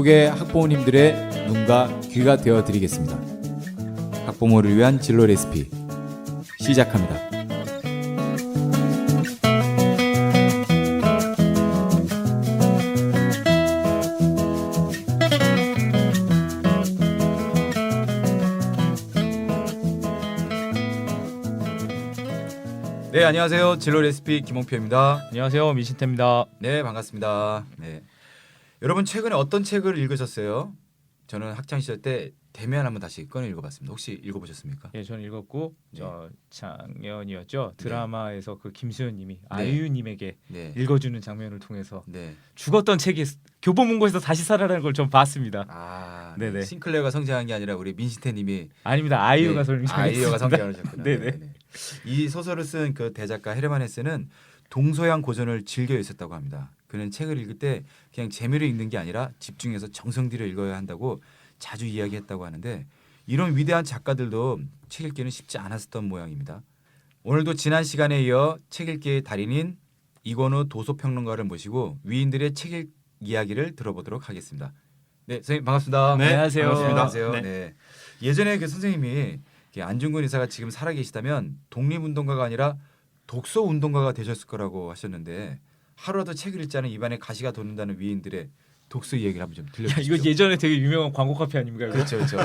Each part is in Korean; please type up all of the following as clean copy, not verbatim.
전국의 학부모님들의 눈과 귀가 되어 드리겠습니다. 학부모를 위한 진로 레시피 시작합니다. 네, 안녕하세요. 진로 레시피 김홍표입니다. 안녕하세요, 민신태입니다. 네, 반갑습니다. 네, 여러분 최근에 어떤 책을 읽으셨어요? 저는 학창 시절 때 대면 한번 다시 꺼내 읽어봤습니다. 혹시 읽어보셨습니까? 예, 저는 읽었고 네. 저 작년이었죠. 드라마에서 그 김수현님이 네. 아이유님에게 네, 읽어주는 장면을 통해서 네. 죽었던 책이 교보문고에서 다시 살아나는 걸 좀 봤습니다. 아, 네네. 네. 싱클레어가 성장한 게 아니라 우리 민시태님이 아닙니다. 아이유가 네, 성장했습니다. 아이유가 성장하셨구나. 네네. 이 소설을 쓴 그 대작가 헤르만 헤세는 동서양 고전을 즐겨 있었다고 합니다. 그는 책을 읽을 때 그냥 재미로 읽는 게 아니라 집중해서 정성 들여 읽어야 한다고 자주 이야기했다고 하는데 이런 위대한 작가들도 책 읽기는 쉽지 않았었던 모양입니다. 오늘도 지난 시간에 이어 책 읽기의 달인인 이건우 도서평론가를 모시고 위인들의 책 읽 이야기를 들어보도록 하겠습니다. 네, 선생님 반갑습니다. 네, 안녕하세요. 안녕하세요. 네. 네. 예전에 그 선생님이 안중근 의사가 지금 살아계시다면 독립운동가가 아니라 독서운동가가 되셨을 거라고 하셨는데 하루라도 책을 읽지 않은 입안에 가시가 돋는다는 위인들의 독서 이야기를 한번 좀 야, 들려주시죠. 이거 예전에 되게 유명한 광고 카페 아닙니까? 이거? 그렇죠, 그렇죠.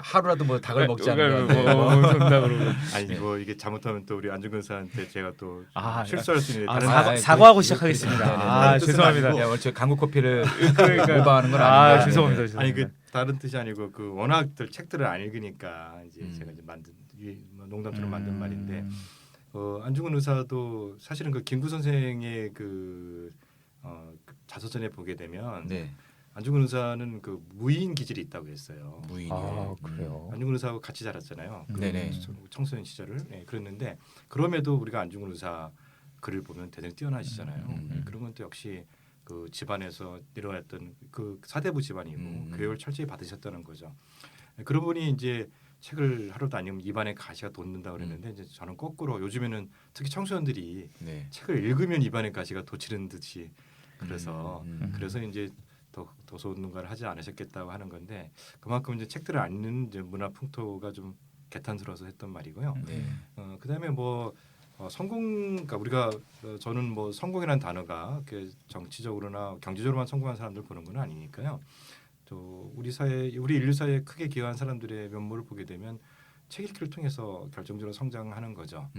하루라도 뭐 닭을 먹지 않으면 된다 그러고. 아니 네. 뭐 이게 잘못하면 또 우리 안중근 사한테 제가 또 아, 실수할 수 있는데 아, 다른 사과하고 그- 시작하겠습니다. 네, 네, 네. 아, 다른 뜻은 죄송합니다. 아니고. 야, 오늘 저 광고 커피를 그러니까 오버하는 건 아, 아닙니다. 죄송합니다. 네, 네. 죄송합니다. 아니 그 다른 뜻이 아니고 그 워낙들 책들을 안 읽으니까 이제 제가 이제 만든 이게 뭐 농담처럼 만든 말인데 안중근 의사도 사실은 그 김구 선생의 그 자서전에 보게 되면 네, 안중근 의사는 그 무인 기질이 있다고 했어요. 무인이. 아, 그래요. 안중근 의사하고 같이 자랐잖아요. 네네. 청소년 시절을 그랬는데 그럼에도 우리가 안중근 의사 글을 보면 대단히 뛰어나시잖아요. 그런 건 또 역시 그 집안에서 내려왔던 그 사대부 집안이고 교육을 철저히 받으셨다는 거죠. 그런 분이 이제 책을 하루도 안 읽으면 입안에 가시가 돋는다 그랬는데 이제 저는 거꾸로 요즘에는 특히 청소년들이 네. 책을 읽으면 입안에 가시가 돋치는 듯이 그래서 그래서 이제 도서운동가를 하지 않으셨겠다고 하는 건데 그만큼 이제 책들을 안 읽는 이제 문화 풍토가 좀 개탄스러워서 했던 말이고요. 네. 그다음에 뭐 성공, 그러니까 우리가 저는 뭐 성공이라는 단어가 이렇게 정치적으로나 경제적으로만 성공한 사람들 보는 건 아니니까요. 또 우리 사회, 우리 인류 사회에 크게 기여한 사람들의 면모를 보게 되면 책 읽기를 통해서 결정적으로 성장하는 거죠.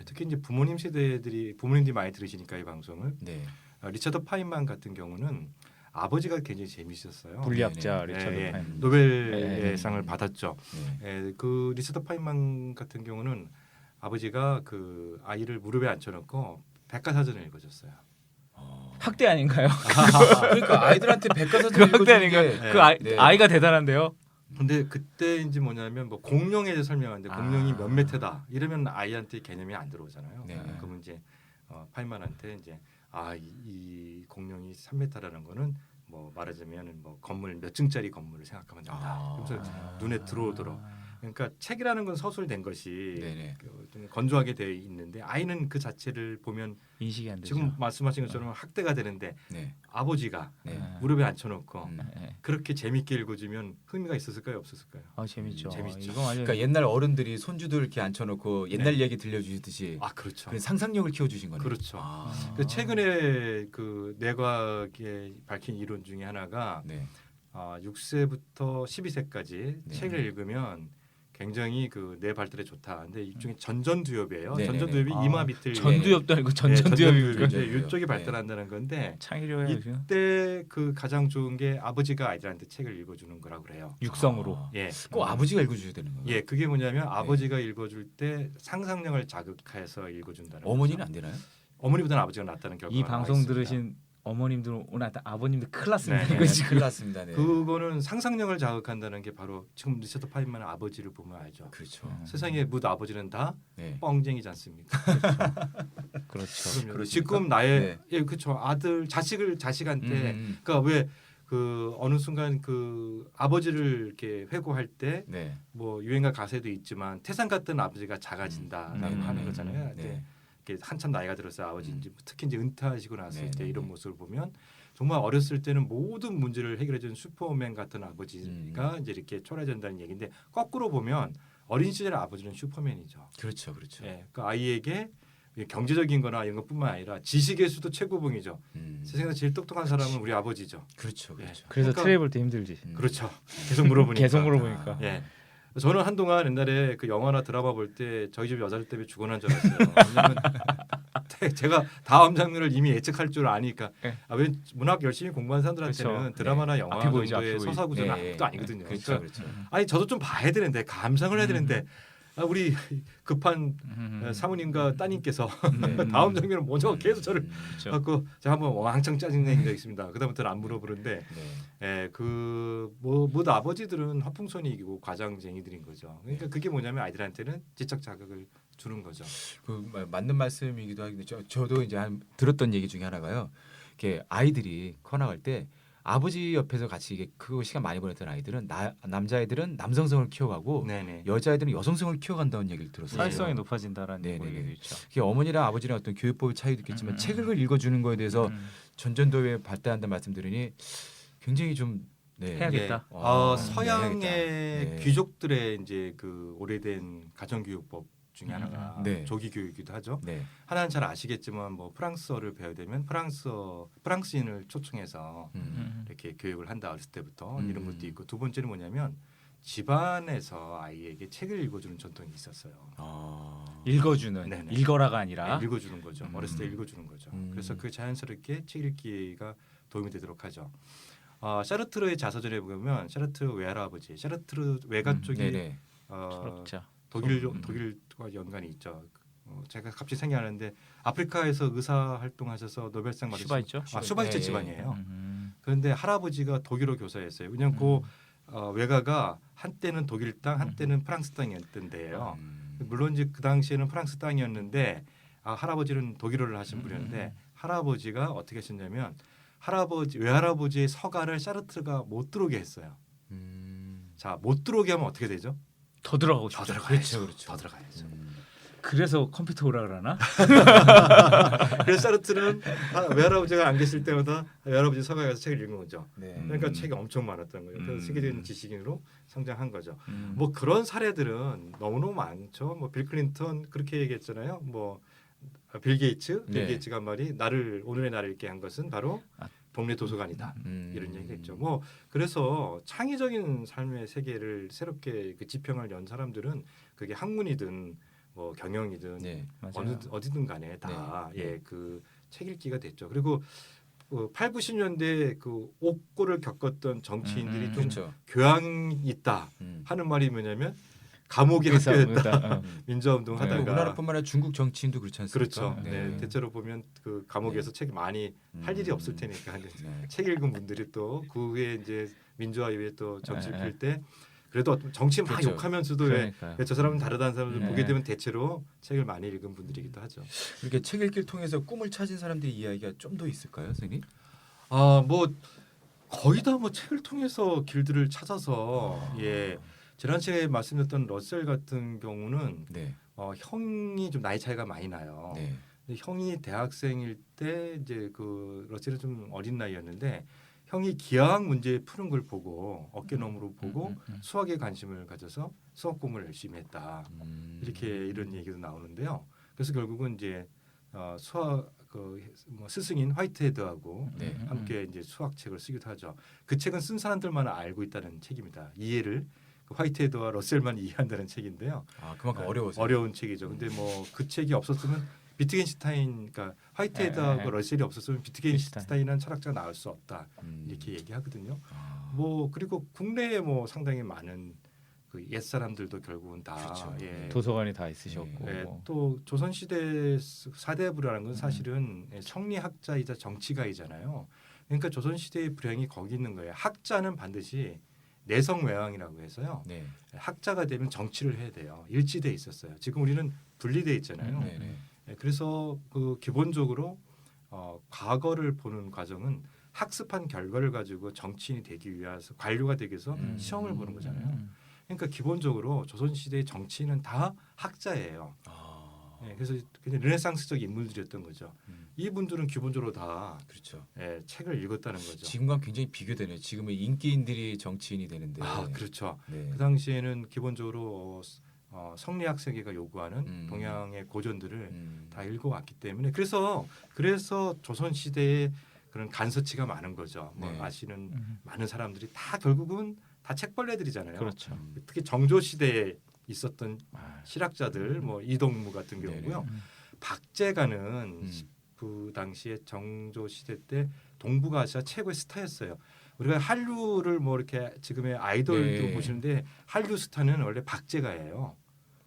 특히 이제 부모님 세대들이 부모님들이 많이 들으시니까 이 방송을 네. 리처드 파인만 같은 경우는 아버지가 굉장히 재미있었어요. 물리학자 네, 리처드 예, 파인. 노벨의 상을 받았죠. 네. 그 리처드 파인만 같은 경우는 아버지가 그 아이를 무릎에 앉혀놓고 백과사전을 읽어줬어요. 학대 아닌가요? 그러니까 아이들한테 백과사전 그 학대 읽어주는 아닌가요? 게 그 네. 아이가 대단한데요. 근데 그때인지 뭐냐면 뭐 공룡에 대해 설명하는데 공룡이 몇 메타다 이러면 아이한테 개념이 안 들어오잖아요. 네. 그러면 이제 파인만한테 이제 이 공룡이 3m라는 거는 뭐 말하자면 뭐 건물 몇 층짜리 건물을 생각하면 된다. 그래서 눈에 들어오도록. 그러니까 책이라는 건 서술된 것이 네네. 좀 건조하게 되어 있는데 아이는 그 자체를 보면 인식이 안 되죠. 지금 말씀하신 것처럼 학대가 되는데 네. 아버지가 네. 무릎에 앉혀놓고 네. 그렇게 재밌게 읽어주면 흥미가 있었을까요, 없었을까요? 아, 재밌죠. 재밌죠. 이거 완전 그러니까 옛날 어른들이 손주들 이렇게 앉혀놓고 옛날 얘기 들려주듯이 아 그렇죠. 그 상상력을 키워주신 거네요. 그렇죠. 아. 그 최근에 그 내과에 밝힌 이론 중에 하나가 네. 6세부터 12세까지 네. 책을 읽으면 굉장히 그 뇌 발달에 좋다. 근데 이중에 전전두엽이에요. 네네네. 전전두엽이 아, 이마 밑을 전두엽도 아니고 네, 전전두엽이니까. 전전두엽. 이쪽이 네. 발달한다는 건데 창의력이에요. 지금. 이때 그 가장 좋은 게 아버지가 아이들한테 책을 읽어주는 거라고 그래요. 육성으로. 아. 예, 꼭 아버지가 읽어줘야 되는 거예요. 예, 그게 뭐냐면 아버지가 읽어줄 때 상상력을 자극해서 읽어준다는. 어머니는 거죠. 안 되나요? 어머니보다는 아버지가 낫다는 결과가 이 나와 방송 있습니다. 들으신 어머님들 오늘 아버님들 큰일 났습니다. 네, 이거 네. 지금. 큰일 났습니다. 네. 그거는 상상력을 자극한다는 게 바로 지금 리처드 파인만의 아버지를 보면 알죠. 그렇죠. 세상의 모든 아버지는 다 네. 뻥쟁이지 않습니까? 그렇죠. 그럼요. 그렇습니까? 지금 나의 네. 예 그렇죠. 아들 자식한테 그러니까 왜 그 어느 순간 그 아버지를 이렇게 회고할 때 네. 뭐 유행가 가사에도 있지만 태산 같은 아버지가 작아진다라고 하는 거잖아요. 네. 이렇게 한참 나이가 들어서 아버지 이제 특히 이제 은퇴하시고 났을 네, 때 네, 이런 네. 모습을 보면 정말 어렸을 때는 모든 문제를 해결해준 슈퍼맨 같은 아버지가 이제 이렇게 초래된다는 얘기인데 거꾸로 보면 어린 시절의 아버지는 슈퍼맨이죠. 그렇죠, 그렇죠. 예, 그 아이에게 경제적인거나 이런 것뿐만 아니라 지식의 수도 최고봉이죠. 세상에서 제일 똑똑한 사람은 우리 아버지죠. 그렇죠, 그렇죠. 그래서 그러니까- 트레이 볼 때 힘들지. 그렇죠. 계속 물어보니까. 계속 물어보니까. 예. 저는 한동안 옛날에 그 영화나 드라마 볼 때 저희 집 여자들 때문에 죽어난 줄 알았어요. 왜냐면 제가 다음 장면을 이미 예측할 줄 아니까. 네. 왜 문학 열심히 공부한 사람들한테는 그렇죠. 드라마나 네. 영화 앞이 보이죠, 정도의 앞이 보이죠. 서사구조는 예, 아무것도 아니거든요. 그렇죠, 그러니까 그렇죠. 아니 저도 좀 봐야 되는데 감상을 해야 되는데 우리 급한 음. 사모님과 따님께서 네. 다음 장면을 먼저 계속 저를 그렇죠. 갖고 제가 한번 왕창 짜증낸 적이 있습니다. 그다음부터는 안 물어보는데 네. 예, 뭐 아버지들은 화풍선이 이기고 과장쟁이들인 거죠. 그러니까 그게 뭐냐면 아이들한테는 지적 자극을 주는 거죠. 맞는 말씀이기도 하는데 저도 이제 들었던 얘기 중에 하나가요. 이렇게 아이들이 커나갈 때 아버지 옆에서 같이 이게 그 시간 많이 보냈던 아이들은 남자애들은 남성성을 키워가고 네네. 여자애들은 여성성을 키워간다는 얘기를 들었어요. 사회성이 높아진다라는 네네네. 얘기도 있죠. 그게 어머니랑 아버지랑 어떤 교육법의 차이도 있겠지만 음. 책을 읽어주는 거에 대해서 음. 전전도에 발달한다는 말씀 들으니 굉장히 좀 네. 해야겠다. 서양의 네. 귀족들의 이제 그 오래된 가정교육법 중에 하나가 네. 조기 교육이기도 하죠. 네. 하나는 잘 아시겠지만 뭐 프랑스어를 배워야 되면 프랑스인을 초청해서 이렇게 교육을 한다 어렸을 때부터 이런 것도 있고 두 번째는 뭐냐면 집안에서 아이에게 책을 읽어주는 전통이 있었어요. 읽어주는 네네. 읽어라가 아니라 네, 읽어주는 거죠. 어렸을 때 읽어주는 거죠. 그래서 그 자연스럽게 책 읽기가 도움이 되도록 하죠. 샤르트르의 자서전에 보면 샤르트르 외할아버지, 샤르트르 외가 쪽이 네네. 철학자. 독일과 연관이 있죠. 제가 갑자기 생각이 안 나는데 아프리카에서 의사 활동하셔서 노벨상 받으신 슈바이처? 슈바이처 예, 예. 집안이에요. 그런데 할아버지가 독일어 교사였어요. 왜냐하면 그 외가가 한때는 독일 땅, 한때는 프랑스 땅이었던 데예요. 물론 이제 그 당시에는 프랑스 땅이었는데 할아버지는 독일어를 하신 분이었는데 할아버지가 어떻게 하셨냐면 외할아버지의 서가를 샤르트르가 못 들어오게 했어요. 자, 못 들어오게 하면 어떻게 되죠? 더 들어가고 더 싶죠. 들어가야죠. 그렇죠. 더 들어가야죠. 그래서 컴퓨터 오라 그러나? 그래서 샤르트는 외할아버지가 안 계실 때마다 외할아버지 서가에 가서 책을 읽는 거죠. 네. 그러니까 책이 엄청 많았던 거예요. 그래서 세계적인 지식인으로 성장한 거죠. 음. 뭐 그런 사례들은 너무너무 많죠. 뭐 빌 클린턴 그렇게 얘기했잖아요. 뭐 빌 게이츠, 네. 빌 게이츠가 한 말이 오늘의 나를 읽게 한 것은 바로 동네 도서관이다. 이런 얘기했죠. 뭐 그래서 창의적인 삶의 세계를 새롭게 그 지평을 연 사람들은 그게 학문이든 뭐 경영이든 네. 맞아요. 어디든 간에 다 네. 예, 그 책 읽기가 됐죠. 그리고 8, 90년대 그 옥고를 겪었던 정치인들이 좀 그렇죠. 교양 있다 하는 말이 뭐냐면 감옥에 그래서 합격했다. 어. 민주화운동 네. 하다가 우리나라뿐만 아니라 중국 정치인도 그렇지 않습니까? 그렇죠. 네. 대체로 보면 그 감옥에서 책이 많이 할 일이 없을 테니까 네. 책 읽은 분들이 또 그 후에 이제 민주화 이후에 또 정치를 네. 필 때 그래도 정치 막 그렇죠. 욕하면서도 그러니까요. 저 사람은 다르다는 사람들 네. 보게 되면 대체로 책을 많이 읽은 분들이기도 하죠. 이렇게 책 읽기를 통해서 꿈을 찾은 사람들의 이야기가 좀 더 있을까요, 선생님? 뭐 거의 다 뭐 책을 통해서 길들을 찾아서 예 지난주에 말씀드렸던 러셀 같은 경우는 네. 형이 좀 나이 차이가 많이 나요. 네. 근데 형이 대학생일 때 이제 그 러셀은 좀 어린 나이였는데 형이 기하학 문제 푸는 걸 보고 어깨너머로 보고 수학에 관심을 가져서 수학 공부를 열심히 했다. 이렇게 이런 얘기도 나오는데요. 그래서 결국은 이제 수학 뭐 스승인 화이트헤드하고 네. 함께 이제 수학책을 쓰기도 하죠. 그 책은 쓴 사람들만 알고 있다는 책입니다. 이해를 그 화이트헤드와 러셀만 이해한다는 책인데요. 그만큼 어려워서. 어려운 책이죠. 근데 뭐 그 책이 없었으면 비트겐슈타인, 그러니까 화이트헤드하고 러셀이 없었으면 비트겐슈타인이라는 철학자가 나올 수 없다 이렇게 얘기하거든요. 뭐 그리고 국내에 뭐 상당히 많은 그 옛 사람들도 결국은 다 그렇죠. 예. 도서관이 다 있으셨고. 예, 또 조선 시대 사대부라는 건 사실은 성리학자이자 정치가이잖아요. 그러니까 조선 시대의 불행이 거기 있는 거예요. 학자는 반드시 내성외왕이라고 해서요. 네. 학자가 되면 정치를 해야 돼요. 일치돼 있었어요. 지금 우리는 분리돼 있잖아요. 네. 네. 예, 그래서 그 기본적으로 과거를 보는 과정은 학습한 결과를 가지고 정치인이 되기 위해서 관료가 되기 위해서 시험을 보는 거잖아요. 그러니까 기본적으로 조선 시대의 정치인은 다 학자예요. 예, 그래서 굉장히 르네상스적 인물들이었던 거죠. 이분들은 기본적으로 다 그렇죠. 예, 책을 읽었다는 거죠. 지금과 굉장히 비교되네요. 지금은 인기인들이 정치인이 되는데. 아 그렇죠. 네. 그 당시에는 기본적으로 성리학 세계가 요구하는 동양의 고전들을 다 읽어왔기 때문에 그래서 조선 시대에 그런 간서치가 많은 거죠. 뭐 네. 아시는 많은 사람들이 다 결국은 다 책벌레들이잖아요. 그렇죠. 특히 정조 시대에 있었던 아, 실학자들, 뭐 이동무 같은 네네. 경우고요. 박제가는 그 당시에 정조 시대 때 동북아시아 최고의 스타였어요. 우리가 한류를 뭐 이렇게 지금의 아이돌도 네. 보시는데 한류 스타는 원래 박제가예요.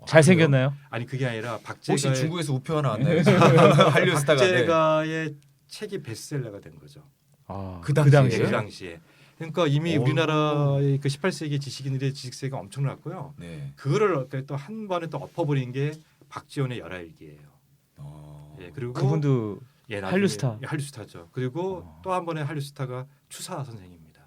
잘생겼나요? 아니 그게 아니라 혹시 박제가의 중국에서 우표가 나왔나요? 한류 스타가. 네. 박제가의 책이 베스트셀러가 된 거죠. 아, 그 당시에요? 그 당시에. 그러니까 이미 오. 우리나라의 그 18세기 지식인들의 지식세가 엄청났고요. 네. 그거를 또 한 번에 또 엎어버린 게 박지원의 열하일기예요. 예, 그리고 그분도 예, 나중에 한류 스타. 한류 스타죠. 그리고 또 한 번의 한류 스타가 추사 선생입니다.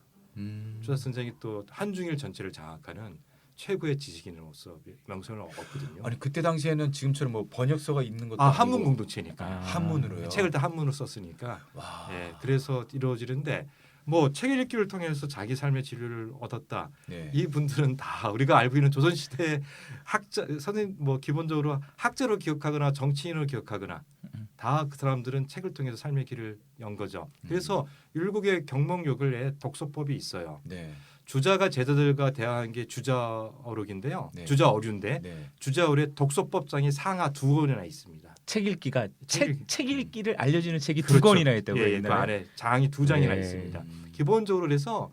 추사 선생이 또 한중일 전체를 장악하는 최고의 지식인으로서 명성을 얻었거든요. 아니 그때 당시에는 지금처럼 뭐 번역서가 있는 것도 한문 아니고 공동체니까 한문으로요. 책을 다 한문으로 썼으니까 와. 예, 그래서 이루어지는데 뭐 책 읽기를 통해서 자기 삶의 진료를 얻었다. 네. 이 분들은 다 우리가 알고 있는 조선 시대 학자 선생님 뭐 기본적으로 학자로 기억하거나 정치인으로 기억하거나 다 그 사람들은 책을 통해서 삶의 길을 연 거죠. 그래서 율곡의 경몽요글에 독서법이 있어요. 네. 주자가 제자들과 대화한 게 주자어록인데요. 네. 주자어류인데 네. 주자어류에 독서법장이 상하 2권이나 있습니다. 책 읽기가 책 책 읽기를 알려주는 책이 두 그렇죠. 권이나 있다고요. 예, 그 옛날에? 안에 장이 2장이나 네. 있습니다. 기본적으로 해서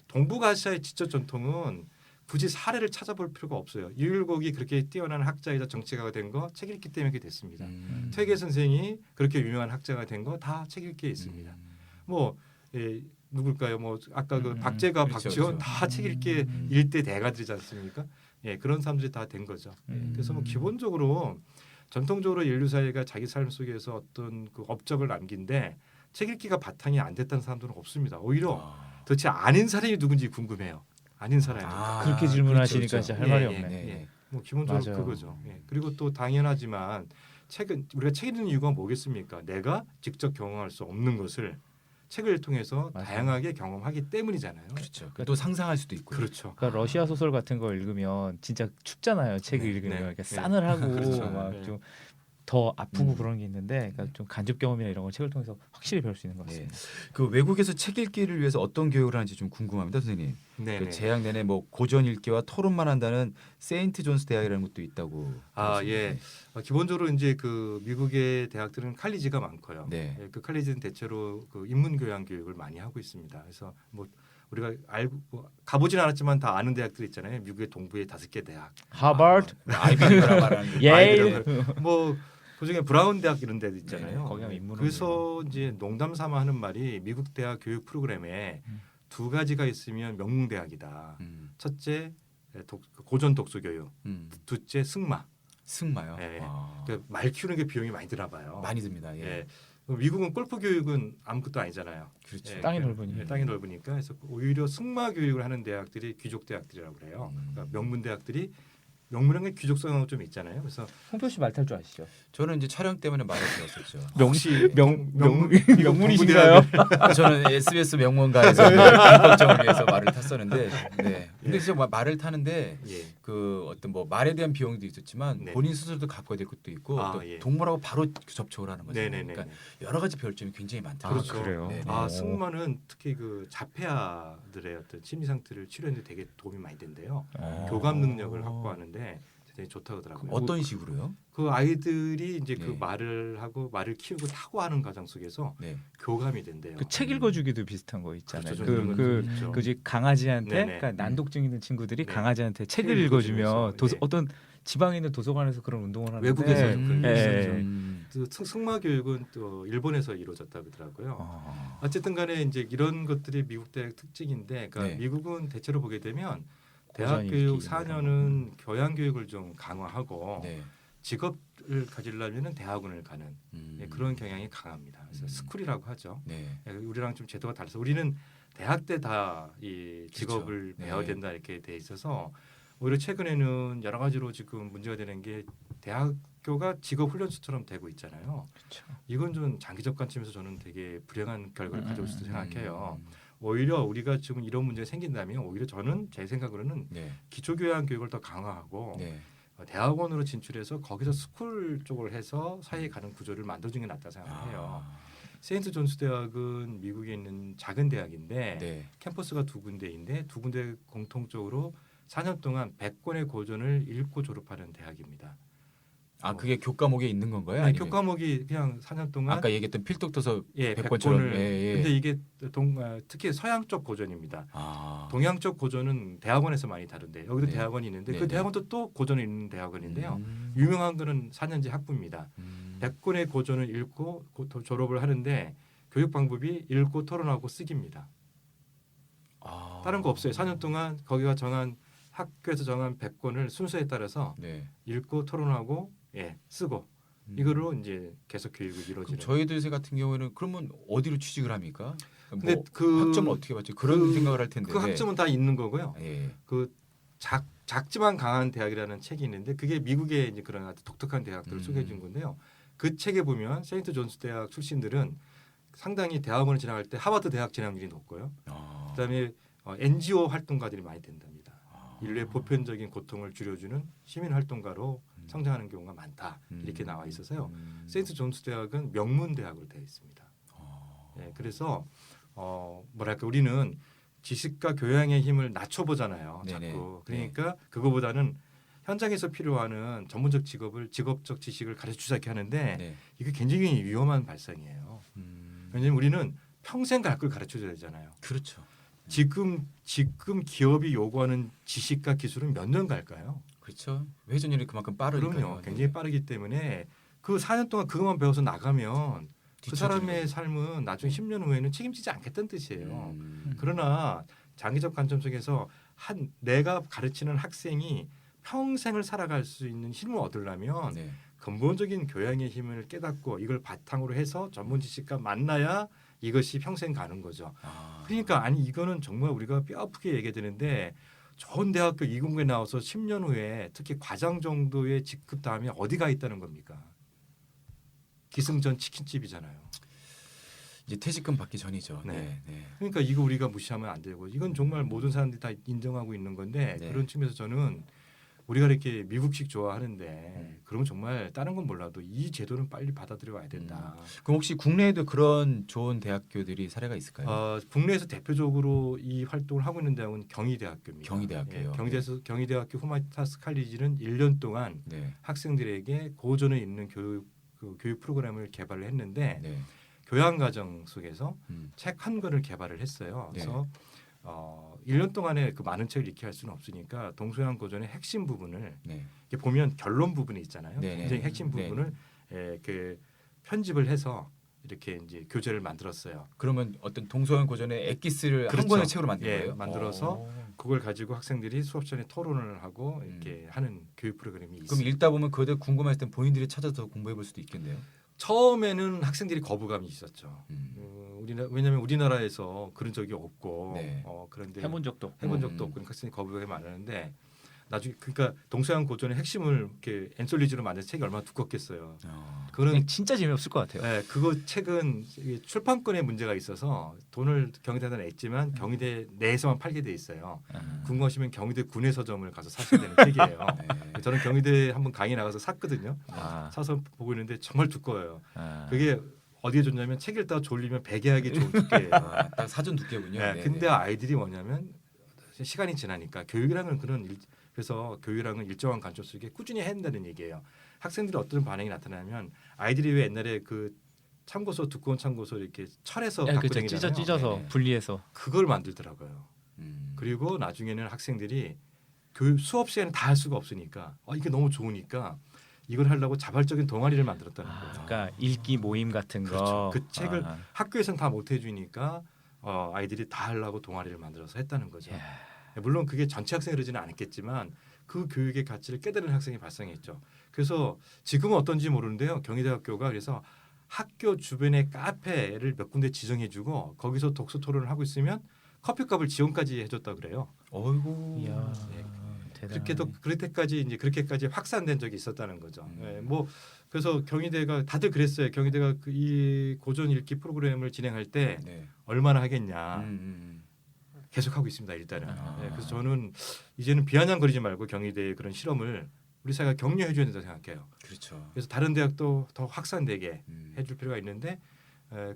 동북아시아의 지적 전통은 굳이 사례를 찾아볼 필요가 없어요. 유일곡이 그렇게 뛰어난 학자이자 정치가가 된 거 책 읽기 때문에 그게 됐습니다. 퇴계 선생이 그렇게 유명한 학자가 된 거 다 책 읽기에 있습니다. 뭐 예, 누굴까요? 뭐 아까 그 박제가 그렇죠, 박지원 그렇죠. 다 책 읽기에 일대 대가들이지 않습니까? 예, 그런 사람들이 다 된 거죠. 그래서 뭐 기본적으로 전통적으로 인류 사회가 자기 삶 속에서 어떤 그 업적을 남긴데 책 읽기가 바탕이 안 됐다는 사람들은 없습니다. 오히려 도대체 아닌 사람이 누군지 궁금해요. 아닌 사람이. 그렇게 질문하시니까 그렇죠, 진짜 할 말이 없네. 네. 뭐 기본적으로 맞아요. 그거죠. 예. 그리고 또 당연하지만 책은 우리가 책 읽는 이유가 뭐겠습니까? 내가 직접 경험할 수 없는 것을 책을 통해서 맞아요. 다양하게 경험하기 때문이잖아요. 그렇죠. 또 상상할 수도 있고. 그렇죠. 그러니까 러시아 소설 같은 거 읽으면 진짜 춥잖아요. 책을 네, 읽으면 네, 이렇게 네. 싸늘하고 그렇죠. 막 네. 좀 더 아프고 그런 게 있는데 그러니까 좀 간접 경험이나 이런 걸 책을 통해서 확실히 배울 수 있는 것 네. 같습니다. 그 외국에서 책 읽기를 위해서 어떤 교육을 하는지 좀 궁금합니다, 선생님. 네. 그 재학 내내 뭐 고전 읽기와 토론만 한다는 세인트 존스 대학이라는 것도 있다고. 예. 기본적으로 이제 그 미국의 대학들은 칼리지가 많고요. 네. 예, 그 칼리지는 대체로 그 인문 교양 교육을 많이 하고 있습니다. 그래서 뭐 우리가 알고 가보진 않았지만 다 아는 대학들 있잖아요. 미국의 동부의 5개 대학. 하버드, 아이비리그라 말하는 게. 예일, 뭐 그중에 브라운 대학 이런 데도 있잖아요. 네, 거기 가면 인문학이에요. 그래서 이제 농담 삼아 하는 말이 미국 대학 교육 프로그램에 두 가지가 있으면 명문 대학이다. 첫째 고전 독서 교육, 둘째 승마. 승마요. 예. 아. 그러니까 말 키우는 게 비용이 많이 들어봐요. 많이 듭니다. 예. 예. 미국은 골프 교육은 아무것도 아니잖아요. 그렇죠. 예, 땅이 그- 넓으니. 예, 땅이 넓으니까 그래서 오히려 승마 교육을 하는 대학들이 귀족 대학들이라고 그래요. 그러니까 명문 대학들이 명문은 게 귀족성은 좀 있잖아요. 그래서 홍표 씨 말 탈 줄 아시죠? 저는 이제 촬영 때문에 말을 들었었죠. 명문이신가요? 저는 SBS 명문가에서 입법정을 위해서 말을 탔었는데, 네. 근데 진짜 말을 타는데 예. 그 어떤 뭐 말에 대한 비용도 있었지만 네. 본인 스스로도 갖고 될 것도 있고 또 예. 동물하고 바로 접촉을 하는 거죠. 네네네. 그러니까 여러 가지 배울 점이 굉장히 많더라고요. 그렇죠. 그래요? 네, 네. 승마는 특히 그 자폐아들의 어떤 심리 상태를 치료하는 데 되게 도움이 많이 된대요. 교감 능력을 확보하는데 굉장히 좋다고 하더라고요. 어떤 식으로요? 그 아이들이 이제 그 네. 말을 하고 말을 키우고 타고 하는 과정 속에서 네. 교감이 된대요. 그 책 읽어주기도 비슷한 거 있잖아요. 그렇죠. 그런 것도 그 있죠. 그지 강아지한테 네네. 그러니까 난독증 있는 친구들이 네. 강아지한테 책을 책을 읽어주면 읽어주면서, 네. 어떤 지방에 있는 도서관에서 그런 운동을 하는데 외국에서 그런 게 예. 있었죠. 그 승마 교육은 또 일본에서 이루어졌다고 하더라고요. 어쨌든 간에 이제 이런 것들이 미국 대학 특징인데 그러니까 네. 미국은 대체로 보게 되면 대학 고전 교육 읽기 4년은 교양 교육을 좀 강화하고 네. 직업을 가지려면 대학원을 가는 예, 그런 경향이 강합니다. 그래서 스쿨이라고 하죠. 네. 예, 우리랑 좀 제도가 달라서 우리는 대학 때 다 이 직업을 그렇죠. 네. 배워야 된다 이렇게 돼 있어서 오히려 최근에는 여러 가지로 지금 문제가 되는 게 대학 학교가 직업 훈련소처럼 되고 있잖아요. 그렇죠. 이건 좀 장기적 관점에서 저는 되게 불행한 결과를 가져올 수도 생각해요. 음. 오히려 우리가 지금 이런 문제가 생긴다면 오히려 저는 제 생각으로는 네. 기초교양 교육을 더 강화하고 네. 대학원으로 진출해서 거기서 스쿨 쪽을 해서 사회에 가는 구조를 만들어주는 게 낫다 생각해요. 세인트 존스 대학은 미국에 있는 작은 대학인데 네. 캠퍼스가 2군데인데 2군데 공통적으로 4년 동안 100권의 고전을 읽고 졸업하는 대학입니다. 아 그게 교과목에 있는 건가요? 네, 아니면 교과목이 그냥 4년 동안 아까 얘기했던 필독도서 예, 100권처럼 100권을 예, 예. 근데 이게 특히 서양 쪽 고전입니다. 아. 동양 쪽 고전은 대학원에서 많이 다룬데 여기도 네. 대학원이 있는데 네, 그 네. 대학원도 또 고전이 있는 대학원인데요. 음. 유명한 거는 4년제 학부입니다. 100권의 고전을 읽고 졸업을 하는데 교육 방법이 읽고 토론하고 쓰기입니다. 아. 다른 거 없어요. 4년 동안 거기가 정한 학교에서 정한 100권을 순서에 따라서 네. 읽고 토론하고 쓰고 이거로 이제 계속 교육을 그럼 이루어지는. 저희들 같은 경우에는 그러면 어디로 취직을 합니까? 근데 뭐 그 학점을 어떻게 받지? 그런 그- 생각을 할 텐데. 그 학점은 다 있는 거고요. 예. 그 작지만 강한 대학이라는 책이 있는데 그게 미국의 이제 그런 아주 독특한 대학들을 소개해 준 건데요. 그 책에 보면 세인트 존스 대학 출신들은 상당히 대학원을 진학할 때 하버드 대학 진학률이 높고요. 아. 그다음에 NGO 활동가들이 많이 된답니다. 아. 인류의 보편적인 고통을 줄여주는 시민 활동가로 성장하는 경우가 많다. 이렇게 나와 있어서요. 세인트 존스 대학은 명문 대학으로 되어 있습니다. 예, 그래서 뭐랄까 우리는 지식과 교양의 힘을 낮춰보잖아요. 네네. 자꾸. 그러니까 그거보다는 현장에서 필요하는 전문적 직업적 지식을 가르치자 이렇게 하는데 네. 이게 굉장히 위험한 발상이에요. 왜냐하면 우리는 평생 갈 걸 가르쳐줘야 되잖아요. 그렇죠. 지금 기업이 요구하는 지식과 기술은 몇 년 갈까요? 그렇죠. 회전율이 그만큼 빠르니까요. 그럼요. 굉장히 빠르기 때문에 그 4년 동안 그것만 배워서 나가면 그 뒤처지는 사람의 거죠. 삶은 나중에 10년 후에는 책임지지 않겠다는 뜻이에요. 음. 그러나 장기적 관점 속에서 내가 가르치는 학생이 평생을 살아갈 수 있는 힘을 얻으려면 네. 근본적인 교양의 힘을 깨닫고 이걸 바탕으로 해서 전문 지식과 만나야 이것이 평생 가는 거죠. 아. 그러니까 아니 이거는 정말 우리가 뼈 아프게 얘기해야 되는데 좋은 대학교 이공부에 나와서 10년 후에 특히 과장 정도의 직급 다음에 어디 가 있다는 겁니까? 기승전 치킨집이잖아요. 이제 퇴직금 받기 전이죠. 네. 네. 네. 그러니까 이거 우리가 무시하면 안 되고 이건 정말 모든 사람들이 다 인정하고 있는 건데 네. 그런 측면에서 저는 우리가 이렇게 미국식 좋아하는데 그러면 정말 다른 건 몰라도 이 제도는 빨리 받아들여 와야 된다. 그럼 혹시 국내에도 그런 좋은 대학교들이 사례가 있을까요? 국내에서 대표적으로 이 활동을 하고 있는 대학은 경희대학교입니다. 경희대학교요. 경희대학교 후마니타스 칼리지는 1년 동안 네. 학생들에게 고전을 읽는 교육 프로그램을 개발을 했는데 네. 교양 과정 속에서 음. 책 한 권을 개발을 했어요. 네. 그래서 1년 동안에 그 많은 책을 읽게 할 수는 없으니까 동서양 고전의 핵심 부분을 네. 이렇게 보면 결론 부분이 있잖아요. 네네. 굉장히 핵심 네. 부분을 그 편집을 해서 이렇게 이제 교재를 만들었어요. 그러면 어떤 동서양 고전의 엑기스를 한 그렇죠. 권의 책으로 만든 예, 거예요? 만들어서 그걸 가지고 학생들이 수업 전에 토론을 하고 이렇게 하는 교육 프로그램이 그럼 있어요. 읽다 보면 그들 궁금했을 땐 본인들이 찾아서 공부해 볼 수도 있겠네요. 처음에는 학생들이 거부감이 있었죠. 음. 왜냐하면 우리나라에서 그런 적이 없고 네. 그런데 해본 적도 해본 적도 없고 학생이 거부감이 많았는데 나중에 그러니까 동서양 고전의 핵심을 이렇게 엔솔리지로 만든 책이 얼마나 두껍겠어요. 그거는 진짜 재미없을 것 같아요. 네, 그거 책은 이게 출판권에 문제가 있어서 돈을 경희대에다 냈지만 경희대 내에서만 팔게 돼 있어요. 궁금하시면 경희대 군내 서점을 가서 사셔야 되는 책이에요. 네. 저는 경희대 한번 강의 나가서 샀거든요. 아, 사서 보고 있는데 정말 두꺼워요. 아. 그게 어디에 좋냐면 책 읽다가 졸리면 베개하기 좋은 두께예요. 딱 사전 두께군요. 네, 네, 근데 네. 아이들이 뭐냐면 시간이 지나니까 교육이랑은 그래서 교육이랑은 일정한 관점 속에 꾸준히 해야 된다는 얘기예요. 학생들이 어떤 반응이 나타나면 아이들이 왜 옛날에 그 참고서 두꺼운 참고서 이렇게 철에서 갖고 그렇죠. 다니잖아요. 찢어서 네네. 분리해서 그걸 만들더라고요. 그리고 나중에는 학생들이 수업 시간에 다 할 수가 없으니까 이게 너무 좋으니까 이걸 하려고 자발적인 동아리를 만들었다는 거예요. 그러니까 읽기 모임 같은 거. 그렇죠. 그 책을 아. 학교에서는 다 못 해주니까 아이들이 다 하려고 동아리를 만들어서 했다는 거죠. 예. 물론 그게 전체 학생이 그러지는 않았겠지만 그 교육의 가치를 깨달은 학생이 발생했죠. 그래서 지금은 어떤지 모르는데요. 경희대학교가 그래서 학교 주변에 카페를 몇 군데 지정해주고 거기서 독서 토론을 하고 있으면 커피값을 지원까지 해줬다 그래요. 어이구. 이야, 네. 그렇게까지 이제 그렇게까지 확산된 적이 있었다는 거죠. 음. 예, 뭐 그래서 경희대가 다들 그랬어요. 경희대가 이 고전 읽기 프로그램을 진행할 때 네. 얼마나 하겠냐. 음. 계속 하고 있습니다. 일단은. 아. 예, 그래서 저는 이제는 비아냥거리지 말고 경희대의 그런 실험을 우리 사회가 격려해 줘야 된다고 생각해요. 그렇죠. 그래서 다른 대학도 더 확산되게 해줄 필요가 있는데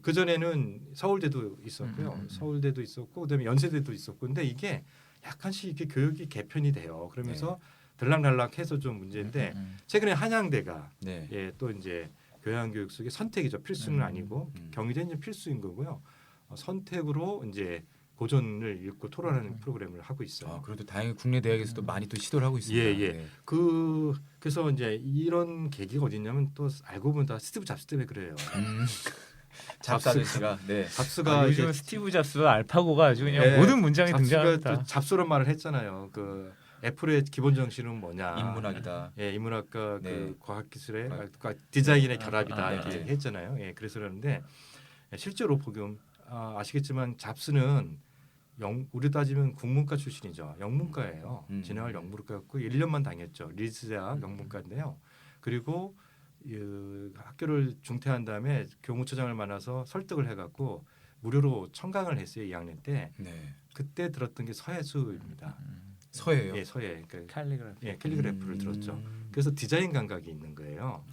그 전에는 서울대도 있었고요. 서울대도 있었고 그다음에 연세대도 있었고 근데 이게 약간씩 이렇게 교육이 개편이 돼요. 그러면서 들락날락해서 좀 문제인데 최근에 한양대가 네. 예, 또 이제 교양교육 속의 선택이죠. 필수는 아니고 경희대는 필수인 거고요. 선택으로 이제 고전을 읽고 토론하는 프로그램을 하고 있어요. 아, 그래도 다행히 국내 대학에서도 많이 또 시도를 하고 있습니다. 예, 예. 네. 그래서 이제 이런 계기가 어딨냐면 또 알고 보면 다 스티브 잡스 때문에 그래요. 잡스 아저씨가 네. 잡스가 요즘 이제 스티브 잡스와 알파고가 아주 그냥 예, 모든 문장에 잡스가 등장합니다. 또 잡스런 말을 했잖아요. 그 애플의 기본 정신은 뭐냐? 인문학이다. 예, 인문학과 네. 그 과학기술의 아, 디자인의 결합이다 아, 이렇게 네. 했잖아요. 예, 그래서 그러는데 실제로 보면 아시겠지만 잡스는 우리 따지면 국문과 출신이죠. 영문과예요. 진학을 영문과였고 1년만 다녔죠. 리즈 대학 영문과인데요. 그리고 학교를 중퇴한 다음에 교무처장을 만나서 설득을 해갖고 무료로 청강을 했어요. 2학년 때. 네. 그때 들었던 게 서예수입니다. 서예요. 예, 서예. 그러니까 칼리그라피. 예, 캘리그래프를 들었죠. 그래서 디자인 감각이 있는 거예요.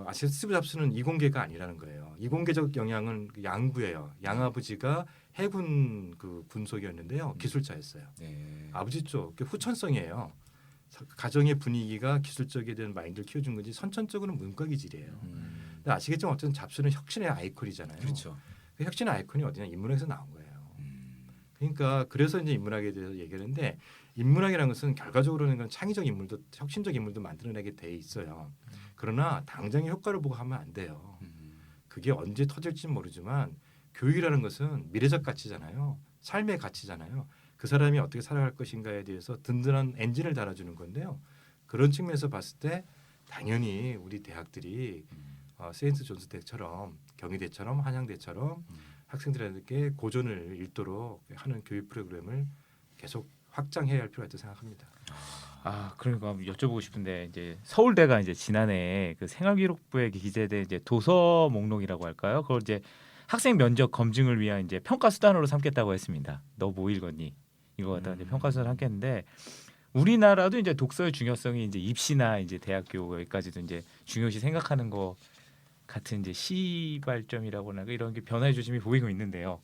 아시아 스티브 잡스는 이공계가 아니라는 거예요. 이공계적 영향은 양부예요. 양아버지가 해군 그 군속이었는데요. 기술자였어요. 네. 아버지 쪽 후천성이에요. 가정의 분위기가 기술적에 대한 마인드를 키워준 건지 선천적으로는 문과 기질이에요. 근데 아시겠지만 어쨌든 잡스는 혁신의 아이콘이잖아요. 그렇죠. 그 혁신의 아이콘이 어디냐 인문학에서 나온 거예요. 그러니까 그래서 이제 인문학에 대해서 얘기하는데 인문학이라는 것은 결과적으로는 건 창의적 인물도 혁신적 인물도 만들어내게 돼 있어요. 그러나 당장의 효과를 보고 하면 안 돼요. 그게 언제 터질지 모르지만 교육이라는 것은 미래적 가치잖아요. 삶의 가치잖아요. 그 사람이 어떻게 살아갈 것인가에 대해서 든든한 엔진을 달아주는 건데요. 그런 측면에서 봤을 때 당연히 우리 대학들이 세인트 존스 대처럼 경희대처럼 한양대처럼 학생들에게 고전을 읽도록 하는 교육 프로그램을 계속 확장해야 할 필요가 있다고 생각합니다. 그러니까 여쭤보고 싶은데 이제 서울대가 이제 지난해 그 생활기록부에 기재된 이제 도서 목록이라고 할까요? 그걸 이제 학생 면접 검증을 위한 이제 평가 수단으로 삼겠다고 했습니다. 너 뭐 읽었니? 이거 갖다가 이제 평가 수단을 삼겠는데 우리나라도 이제 독서의 중요성이 이제 입시나 이제 대학교까지도 이제 중요시 생각하는 거 같은 이제 시발점이라고나 이런 게 변화의 조짐이 보이고 있는데요.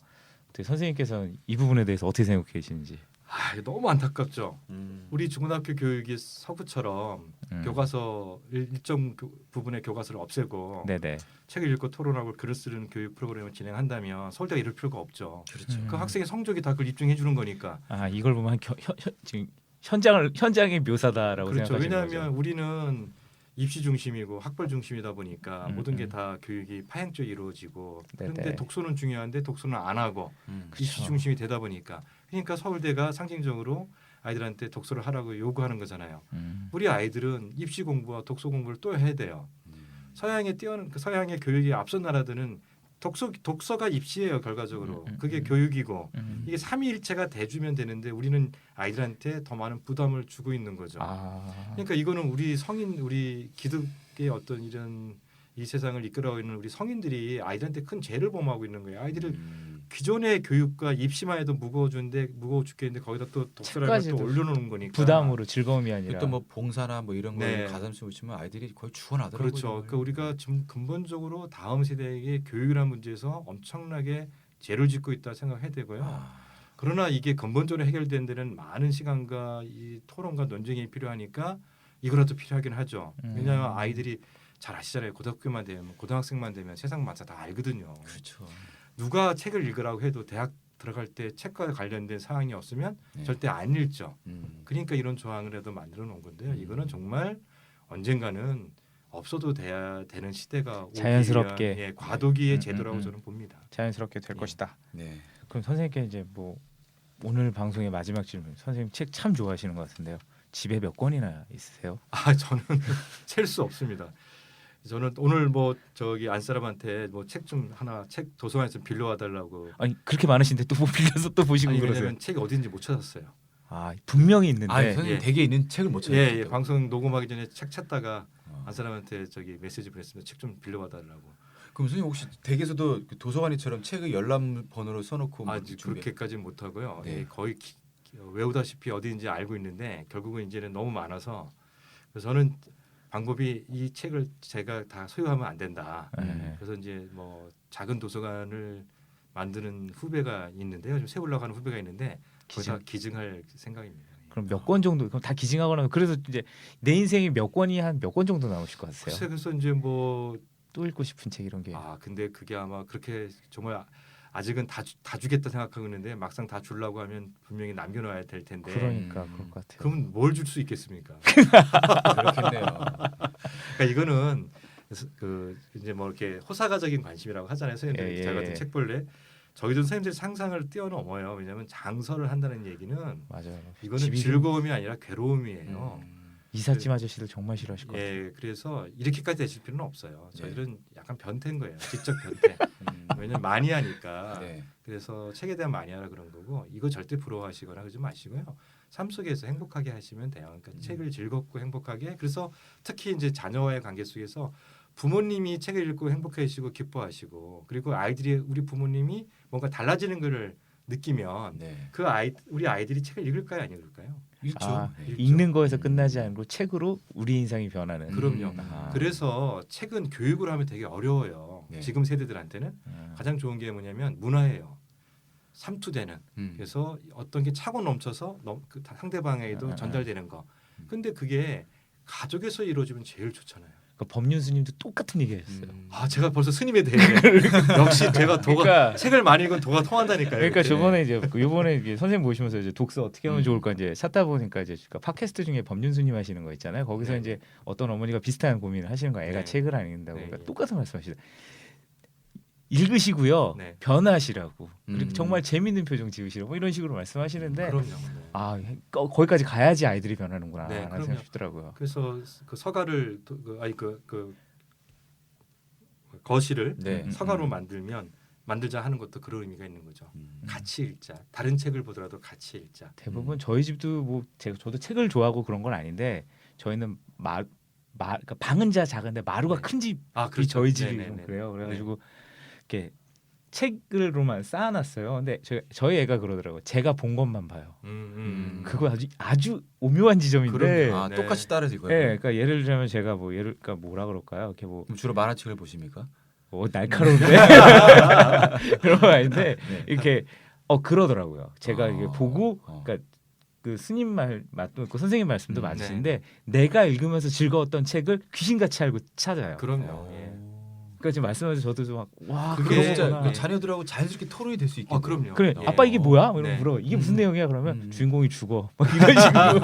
선생님께서는 이 부분에 대해서 어떻게 생각해 계시는지? 이게 너무 안타깝죠. 우리 중고등학교 교육이 서구처럼 교과서 일정 부분의 교과서를 없애고 네네. 책을 읽고 토론하고 글을 쓰는 교육 프로그램을 진행한다면 서울대가 이럴 필요가 없죠. 그렇죠. 그 학생의 성적이 다 그걸 입증해 주는 거니까. 이걸 보면 지금 현장의 묘사다라고 그렇죠. 생각하시는 왜냐하면 거죠. 우리는 입시 중심이고 학벌 중심이다 보니까 모든 게 음. 다 교육이 파행적으로 이루어지고 그런데 네네. 독서는 중요한데 독서는 안 하고 입시 그렇죠. 중심이 되다 보니까 그러니까 서울대가 상징적으로 아이들한테 독서를 하라고 요구하는 거잖아요. 우리 아이들은 입시 공부와 독서 공부를 또 해야 돼요. 서양의 교육이 앞선 나라들은 독서가 입시예요 결과적으로. 그게 교육이고 이게 삼위일체가 돼주면 되는데 우리는 아이들한테 더 많은 부담을 주고 있는 거죠. 그러니까 이거는 우리 기득의 어떤 이런 이 세상을 이끌어가고 있는 우리 성인들이 아이들한테 큰 죄를 범하고 있는 거예요. 아이들을 기존의 교육과 입시만 해도 무거워 죽겠는데 거기다 또 독서라는 걸 또 올려놓는 거니까 부담으로 즐거움이 아니라 또 뭐 봉사나 뭐 이런 거에 네. 가산수 붙이면 아이들이 거의 죽어나더라고요. 그렇죠. 그러니까 우리가 지금 근본적으로 다음 세대에게 교육이라는 문제에서 엄청나게 죄를 짓고 있다 생각해야 되고요. 그러나 이게 근본적으로 해결되는 데는 많은 시간과 이 토론과 논쟁이 필요하니까 이거라도 필요하긴 하죠. 왜냐하면 아이들이 잘 아시잖아요. 고등학생만 되면 세상 만사 다 알거든요. 그렇죠. 누가 책을 읽으라고 해도 대학 들어갈 때 책과 관련된 사항이 없으면 절대 안 읽죠. 그러니까 이런 조항을 해도 만들어 놓은 건데요. 이거는 정말 언젠가는 없어도 돼야 되는 시대가 자연스럽게. 오기 위한, 과도기의 제도라고 저는 봅니다. 자연스럽게 될 예. 것이다. 네. 그럼 선생님께 이제 뭐 오늘 방송의 마지막 질문. 선생님 책 참 좋아하시는 것 같은데요. 집에 몇 권이나 있으세요? 저는 셀 수 없습니다. 저는 오늘 뭐 저기 안 사람한테 뭐 책 도서관에서 빌려와 달라고. 아니 그렇게 많으신데 또 뭐 빌려서 또 보시고 그러세요? 왜냐면 책이 어디인지 못 찾았어요. 아 분명히 있는데 아, 선생님 예. 댁에 있는 책을 못 찾아요. 예, 방송 녹음하기 전에 책 찾다가 한 사람한테 저기 메시지 보냈습니다. 책 좀 빌려와달라고. 그럼 선생님 혹시 댁에서도 그 도서관이처럼 책을 열람 번호로 써놓고 뭐 아직 준비- 그렇게까지는 못하고요. 네. 예, 거의 외우다시피 어디인지 알고 있는데 결국은 이제는 너무 많아서 그래서 저는 방법이 이 책을 제가 다 소유하면 안 된다. 네. 그래서 이제 뭐 작은 도서관을 만드는 후배가 있는데요. 좀 세우려고 하는 후배가 있는데 거기다 기증할 생각입니다. 그럼 몇 권 정도 그럼 다 기증하거나 그래서 이제 내 인생이 몇 권이 한 몇 권 정도 남으실 것 같으세요? 글쎄 그래서 이제 뭐 또 읽고 싶은 책 이런 게 근데 그게 아마 그렇게 정말 아직은 다 주겠다 생각하고 있는데 막상 다 주려고 하면 분명히 남겨놔야 될 텐데 그러니까 그럴 것 같아요. 그러면 뭘 줄 수 있겠습니까? 그렇겠네요. 그러니까 이거는 그 이제 뭐 이렇게 호사가적인 관심이라고 하잖아요. 선생님들 예, 저 예. 같은 책 볼래 저희도 선생님들 상상을 뛰어넘어요. 왜냐하면 장서를 한다는 얘기는 맞아요. 이거는 집이 즐거움이 아니라 괴로움이에요. 이삿짐 아저씨들 정말 싫어하실 것 같아요. 예, 그래서 이렇게까지 되실 필요는 없어요. 저희들은 약간 변태인 거예요. 지적 변태. 왜냐면 마니아니까. 네. 그래서 책에 대한 마니아라 그런 거고 이거 절대 부러워하시거나 그러지 마시고요. 삶 속에서 행복하게 하시면 돼요. 그러니까 책을 즐겁고 행복하게. 그래서 특히 이제 자녀와의 관계 속에서 부모님이 책을 읽고 행복해지고 기뻐하시고 그리고 아이들이 우리 부모님이 뭔가 달라지는 것을 느끼면 네. 우리 아이들이 책을 읽을까요, 아니 읽을까요? 읽죠. 아, 네. 읽죠. 읽는 거에서 끝나지 않고 책으로 우리 인상이 변하는. 그럼요. 아. 그래서 책은 교육을 하면 되게 어려워요. 네. 지금 세대들한테는 가장 좋은 게 뭐냐면 문화예요. 삼투되는. 그래서 어떤 게 차고 넘쳐서 그 상대방에게도 전달되는 거. 근데 그게 가족에서 이루어지면 제일 좋잖아요. 그러니까 법륜스님도 똑같은 얘기했어요. 제가 벌써 스님에 대해 역시 제가 도가 그러니까- 책을 많이 읽으면 도가 통한다니까요. 그러니까 이렇게. 저번에 이제 요번에 이제 선생님 모시면서 이제 독서 어떻게 하면 좋을까 이제 찾다 보니까 이제 그러니까 팟캐스트 중에 법륜스님 하시는 거 있잖아요. 거기서 네. 이제 어떤 어머니가 비슷한 고민을 하시는 거야. 애가 네. 책을 안 읽는다고. 네. 그러니까 똑같은 말씀하시죠. 읽으시고요. 네. 변하시라고. 그리고 음. 정말 재밌는 표정 지으시라고 뭐 이런 식으로 말씀하시는데 그럼요. 네. 거기까지 가야지 아이들이 변하는구나 네, 라는 그럼요. 생각이 들더라고요. 그래서 그 서가를 거실을 네. 서가로 만들자 하는 것도 그런 의미가 있는 거죠. 음. 같이 읽자. 다른 책을 보더라도 같이 읽자. 대부분 저희 집도 뭐 저도 책을 좋아하고 그런 건 아닌데 저희는 그러니까 방은 작은데 마루가 네. 큰 집이 그렇죠. 저희 집이 네네네. 좀 그래요. 그래가지고 이렇게 책으로만 쌓아놨어요. 근데 저희 애가 그러더라고요. 제가 본 것만 봐요. 그거 아주 오묘한 지점인데. 그럼요. 아, 네. 똑같이 따라서 이거예요. 예, 그러니까 예를 들자면 제가 뭐 그러니까 뭐라 그럴까요? 이렇게 뭐 그럼 주로 만화책을 보십니까? 날카로운데 그런 거 아닌데 네. 이렇게 그러더라고요. 제가 이게 보고 어. 그러니까 그 스님 말 맞고 있고 선생님 말씀도 음, 맞으신데 내가 읽으면서 즐거웠던 책을 귀신같이 알고 찾아요. 그럼요. 어. 예. 그러니까 지금 말씀하면서 저도 좀 와 그게 그게 진짜 그러구나. 그 자녀들하고 자연스럽게 토론이 될 수 있겠네요. 그럼요. 그래 예. 아빠 이게 뭐야? 이러면 네. 물어 이게 무슨 내용이야? 그러면 음. 주인공이 죽어 막 이런 식으로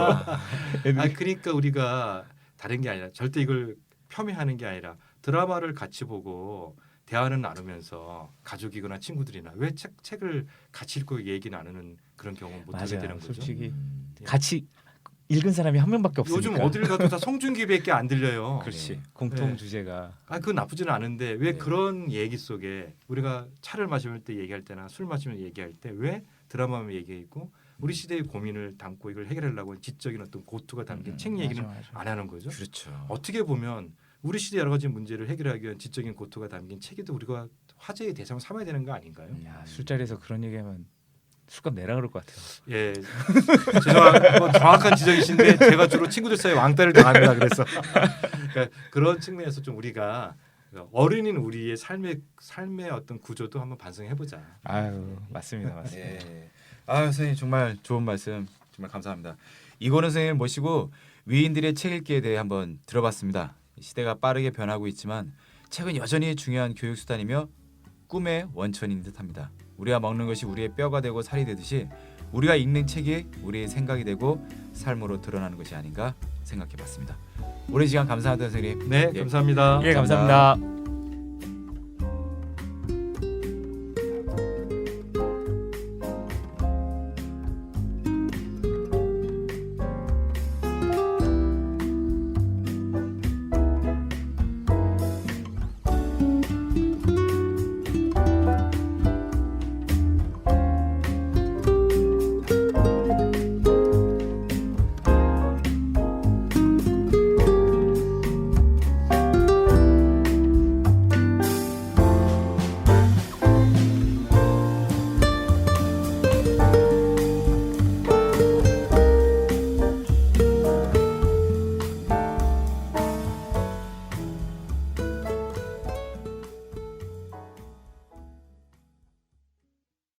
애들이 그러니까 우리가 다른 게 아니라 절대 이걸 폄훼하는 게 아니라 드라마를 같이 보고 대화는 나누면서 가족이거나 친구들이나 왜 책을 같이 읽고 얘기 나누는 그런 경우 못 하게 맞아요. 되는 거죠. 솔직히 예. 같이 읽은 사람이 한 명밖에 없으니까 요즘 어딜 가도 다 송중기밖에 안 들려요. 그렇지 공통 네. 주제가 그건 나쁘지는 않은데 왜 네. 그런 얘기 속에 우리가 차를 마실 때 얘기할 때나 술 마시면 얘기할 때 왜 드라마만 얘기했고 우리 시대의 고민을 담고 이걸 해결하려고 지적인 어떤 고투가 담긴 책 얘기는 맞아. 안 하는 거죠. 그렇죠. 어떻게 보면 우리 시대 여러 가지 문제를 해결하기 위한 지적인 고투가 담긴 책에도 우리가 화제의 대상을 삼아야 되는 거 아닌가요? 야, 술자리에서 그런 얘기하면 술값 내라 그럴 것 같아요. 예, 죄송한 정확한 지적이신데 제가 주로 친구들 사이에 왕따를 당합니다. 그래서 그러니까 그런 측면에서 좀 우리가 어른인 우리의 삶의 어떤 구조도 한번 반성해 보자. 아유 맞습니다. 예. 아 선생님 정말 좋은 말씀 정말 감사합니다. 이건우 선생님을 모시고 위인들의 책 읽기에 대해 한번 들어봤습니다. 시대가 빠르게 변하고 있지만 책은 여전히 중요한 교육 수단이며 꿈의 원천인 듯합니다. 우리가 먹는 것이 우리의 뼈가 되고 살이 되듯이 우리가 읽는 책이 우리의 생각이 되고 삶으로 드러나는 것이 아닌가 생각해봤습니다. 오랜 시간 감사합니다, 선생님. 네, 예. 감사합니다. 예 감사합니다.